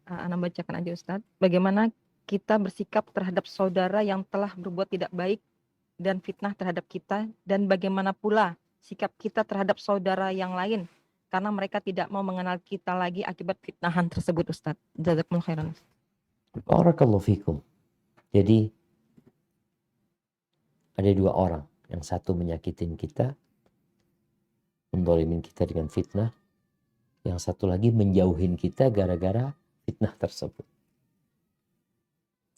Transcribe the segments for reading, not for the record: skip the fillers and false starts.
Ana bacakan aja Ustadz. Bagaimana kita bersikap terhadap saudara yang telah berbuat tidak baik dan fitnah terhadap kita, dan bagaimana pula sikap kita terhadap saudara yang lain karena mereka tidak mau mengenal kita lagi akibat fitnahan tersebut Ustadz. Jazakumullah khairan. Barakallahu fikum. Jadi ada dua orang, yang satu menyakitin kita, mendolimin kita dengan fitnah, yang satu lagi menjauhin kita gara-gara fitnah tersebut.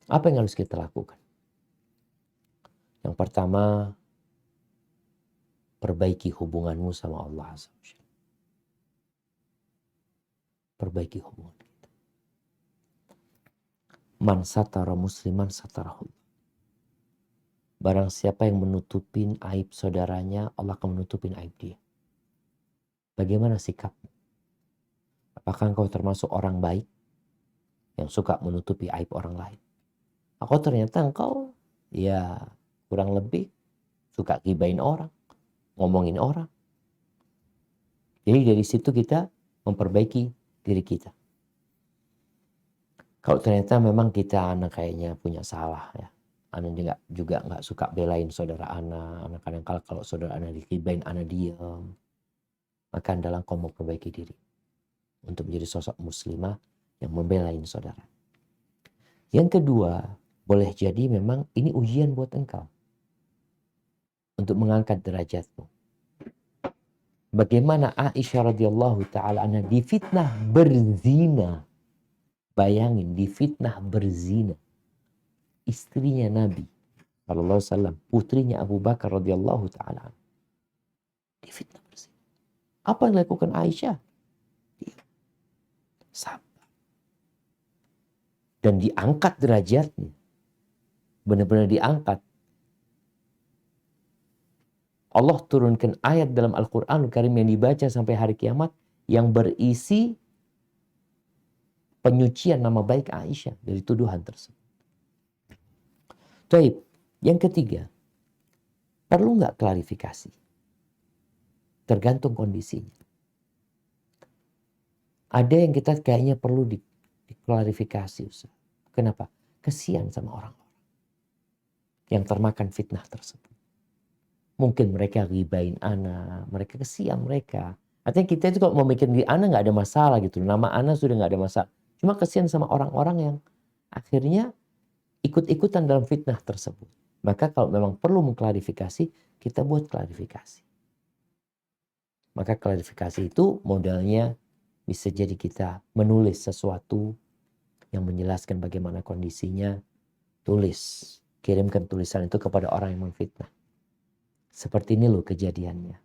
Apa yang harus kita lakukan? Yang pertama, perbaiki hubunganmu sama Allah Azza wa Jalla. Perbaiki hubungan kita. Man satara musliman satarahullah. Barang siapa yang menutupin aib saudaranya, Allah akan menutupin aib dia. Bagaimana sikapmu? Apakah engkau termasuk orang baik yang suka menutupi aib orang lain? Atau ternyata engkau ya kurang lebih suka gibain orang, ngomongin orang. Jadi dari situ kita memperbaiki diri kita. Kalau ternyata memang kita anak kayaknya punya salah ya. Anak juga nggak suka belain saudara anak kadang-kala kalau saudara anak digibain anak diam. Maka adalah kau memperbaiki diri untuk menjadi sosok muslimah yang membelain saudara. Yang kedua, boleh jadi memang ini ujian buat engkau untuk mengangkat derajatmu. Bagaimana Aisyah radhiyallahu taala anha difitnah berzina. Bayangin, difitnah berzina. Istrinya Nabi sallallahu alaihi wasallam, putrinya Abu Bakar radhiyallahu taala difitnah berzina. Apa yang dilakukan Aisyah? Dia sabar. Dan diangkat derajatnya. Benar-benar diangkat. Allah turunkan ayat dalam Al-Quran Karim yang dibaca sampai hari kiamat yang berisi penyucian nama baik Aisyah dari tuduhan tersebut. Taib, yang ketiga, perlu nggak klarifikasi? Tergantung kondisinya. Ada yang kita kayaknya perlu diklarifikasi. Ustaz. Kenapa? Kesian sama orang-orang yang termakan fitnah tersebut. Mungkin mereka ribain anak, mereka kesian mereka. Artinya kita itu kalau mau mikir di anak nggak ada masalah gitu. Nama anak sudah nggak ada masalah. Cuma kesian sama orang-orang yang akhirnya ikut-ikutan dalam fitnah tersebut. Maka kalau memang perlu mengklarifikasi, kita buat klarifikasi. Maka klarifikasi itu modalnya bisa jadi kita menulis sesuatu yang menjelaskan bagaimana kondisinya. Tulis, kirimkan tulisan itu kepada orang yang memfitnah. Seperti ini loh kejadiannya.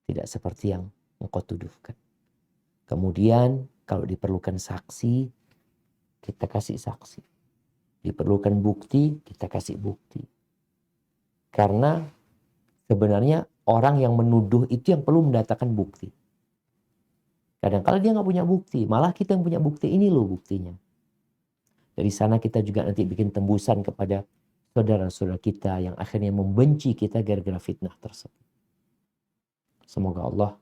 Tidak seperti yang engkau tuduhkan. Kemudian kalau diperlukan saksi, kita kasih saksi. Diperlukan bukti, kita kasih bukti. Karena sebenarnya orang yang menuduh itu yang perlu mendatangkan bukti. Kadang-kadang dia nggak punya bukti, malah kita yang punya bukti, ini loh buktinya. Dari sana kita juga nanti bikin tembusan kepada saudara-saudara kita yang akhirnya membenci kita gara-gara fitnah tersebut. Semoga Allah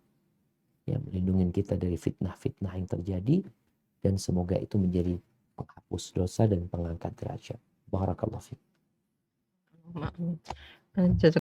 yang melindungi kita dari fitnah-fitnah yang terjadi dan semoga itu menjadi penghapus dosa dan pengangkat derajat. Barakallahu fiik. Jazakumullah.